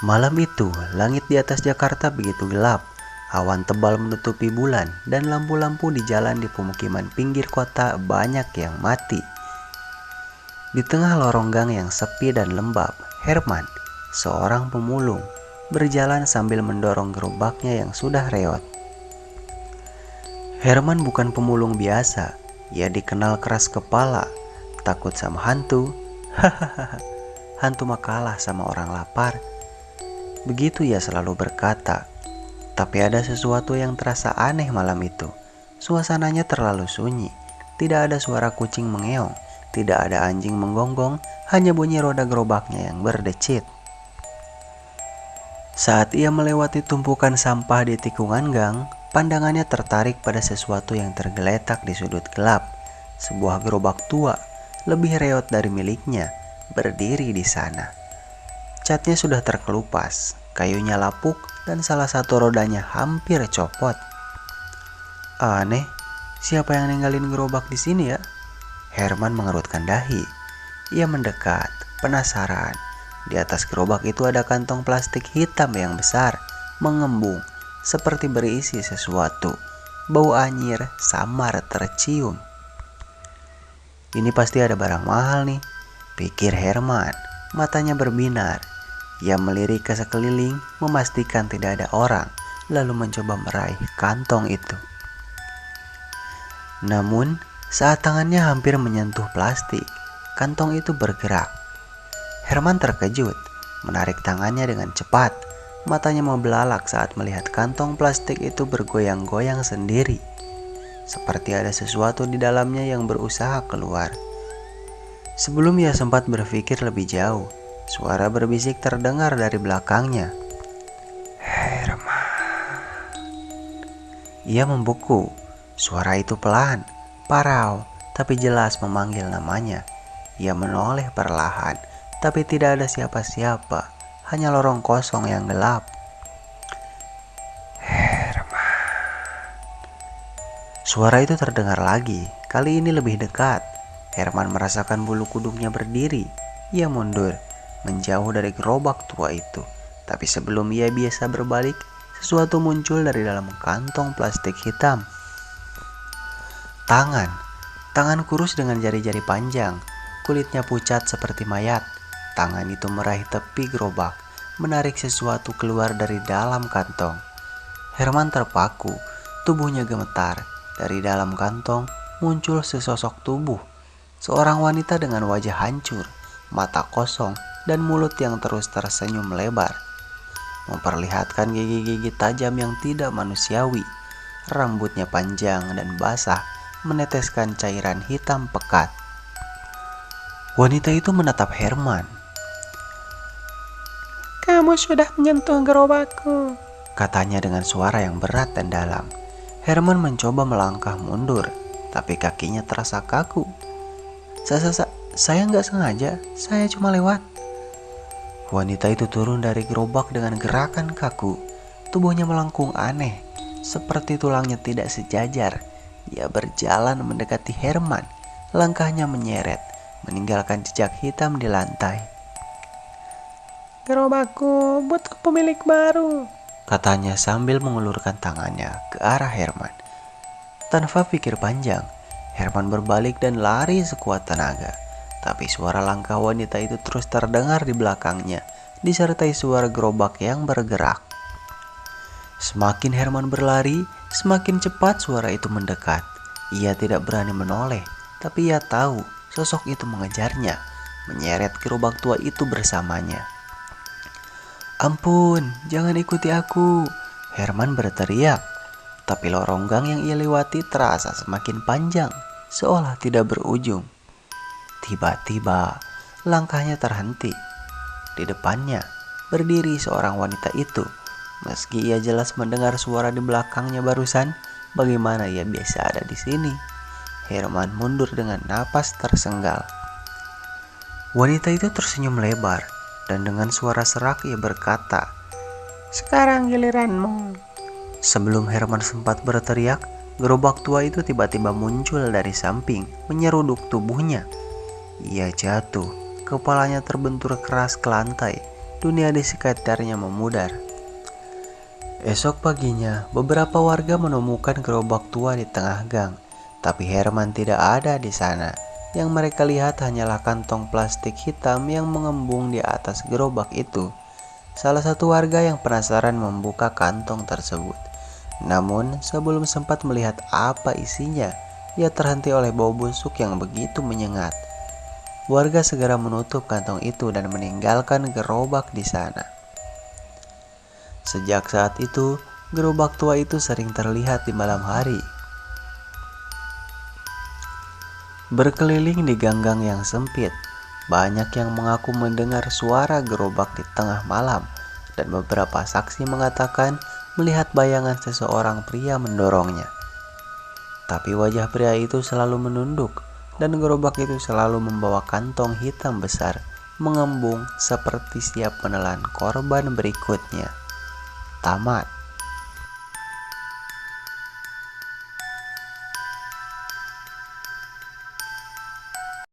Malam itu, langit di atas Jakarta begitu gelap. Awan tebal menutupi bulan dan lampu-lampu di jalan di pemukiman pinggir kota banyak yang mati. Di tengah lorong gang yang sepi dan lembab, Herman, seorang pemulung, berjalan sambil mendorong gerobaknya yang sudah reot. Herman bukan pemulung biasa. Ia dikenal keras kepala, takut sama hantu. Hahaha, hantu mah kalah sama orang lapar. Begitu ia selalu berkata. Tapi ada sesuatu yang terasa aneh malam itu. Suasananya terlalu sunyi. Tidak ada suara kucing mengeong, tidak ada anjing menggonggong, hanya bunyi roda gerobaknya yang berdecit. Saat ia melewati tumpukan sampah di tikungan gang, pandangannya tertarik pada sesuatu yang tergeletak di sudut gelap. Sebuah gerobak tua, lebih reot dari miliknya, berdiri di sana. Catnya sudah terkelupas, kayunya lapuk, dan salah satu rodanya hampir copot. Aneh, siapa yang ninggalin gerobak di sini ya? Herman mengerutkan dahi. Ia mendekat, penasaran. Di atas gerobak itu ada kantong plastik hitam yang besar, mengembung, seperti berisi sesuatu. Bau anyir samar tercium. Ini pasti ada barang mahal nih, pikir Herman. Matanya berbinar. Ia melirik ke sekeliling, memastikan tidak ada orang, lalu mencoba meraih kantong itu. Namun, saat tangannya hampir menyentuh plastik, kantong itu bergerak. Herman terkejut, menarik tangannya dengan cepat. Matanya membelalak saat melihat kantong plastik itu bergoyang-goyang sendiri. Seperti ada sesuatu di dalamnya yang berusaha keluar. Sebelum ia sempat berpikir lebih jauh, suara berbisik terdengar dari belakangnya. Herman. Ia membeku. Suara itu pelan, parau, tapi jelas memanggil namanya. Ia menoleh perlahan, tapi tidak ada siapa-siapa. Hanya lorong kosong yang gelap. Herman. Suara itu terdengar lagi, kali ini lebih dekat. Herman merasakan bulu kuduknya berdiri. Ia mundur, menjauh dari gerobak tua itu. Tapi sebelum ia biasa berbalik, sesuatu muncul dari dalam kantong plastik hitam. Tangan kurus dengan jari-jari panjang, kulitnya pucat seperti mayat. Tangan itu meraih tepi gerobak, menarik sesuatu keluar dari dalam kantong. Herman terpaku, tubuhnya gemetar. Dari dalam kantong muncul sesosok tubuh. Seorang wanita dengan wajah hancur, mata kosong, dan mulut yang terus tersenyum lebar, memperlihatkan gigi-gigi tajam yang tidak manusiawi. Rambutnya panjang dan basah, meneteskan cairan hitam pekat. Wanita itu menatap Herman. Kamu sudah menyentuh gerobakku, Katanya dengan suara yang berat dan dalam. Herman mencoba melangkah mundur, tapi kakinya terasa kaku. Saya nggak sengaja, saya cuma lewat. Wanita itu turun dari gerobak dengan gerakan kaku. Tubuhnya melengkung aneh, seperti tulangnya tidak sejajar. Ia berjalan mendekati Herman. Langkahnya menyeret, meninggalkan jejak hitam di lantai. gerobakku butuh pemilik baru. Katanya sambil mengulurkan tangannya ke arah Herman. Tanpa pikir panjang, Herman berbalik dan lari sekuat tenaga. Tapi suara langkah wanita itu terus terdengar di belakangnya, disertai suara gerobak yang bergerak. Semakin Herman berlari, semakin cepat suara itu mendekat. Ia tidak berani menoleh, tapi ia tahu sosok itu mengejarnya, menyeret gerobak tua itu bersamanya. Ampun, jangan ikuti aku, Herman berteriak. Tapi lorong gang yang ia lewati terasa semakin panjang, seolah tidak berujung. Tiba-tiba, langkahnya terhenti. Di depannya, berdiri seorang wanita itu. Meski ia jelas mendengar suara di belakangnya barusan, bagaimana ia bisa ada di sini? Herman mundur dengan napas tersenggal. Wanita itu tersenyum lebar, dan dengan suara serak ia berkata, Sekarang giliranmu. Sebelum Herman sempat berteriak, gerobak tua itu tiba-tiba muncul dari samping, menyeruduk tubuhnya. Ia jatuh, kepalanya terbentur keras ke lantai, dunia di sekitarnya memudar. Esok paginya, beberapa warga menemukan gerobak tua di tengah gang, tapi Herman tidak ada di sana. Yang mereka lihat hanyalah kantong plastik hitam yang mengembung di atas gerobak itu. Salah satu warga yang penasaran membuka kantong tersebut. Namun, sebelum sempat melihat apa isinya, ia terhenti oleh bau busuk yang begitu menyengat. Warga segera menutup kantong itu dan meninggalkan gerobak di sana. Sejak saat itu, gerobak tua itu sering terlihat di malam hari. Berkeliling di gang-gang yang sempit, banyak yang mengaku mendengar suara gerobak di tengah malam, dan beberapa saksi mengatakan melihat bayangan seseorang pria mendorongnya. Tapi wajah pria itu selalu menunduk, dan gerobak itu selalu membawa kantong hitam besar, mengembung seperti siap menelan korban berikutnya. Tamat.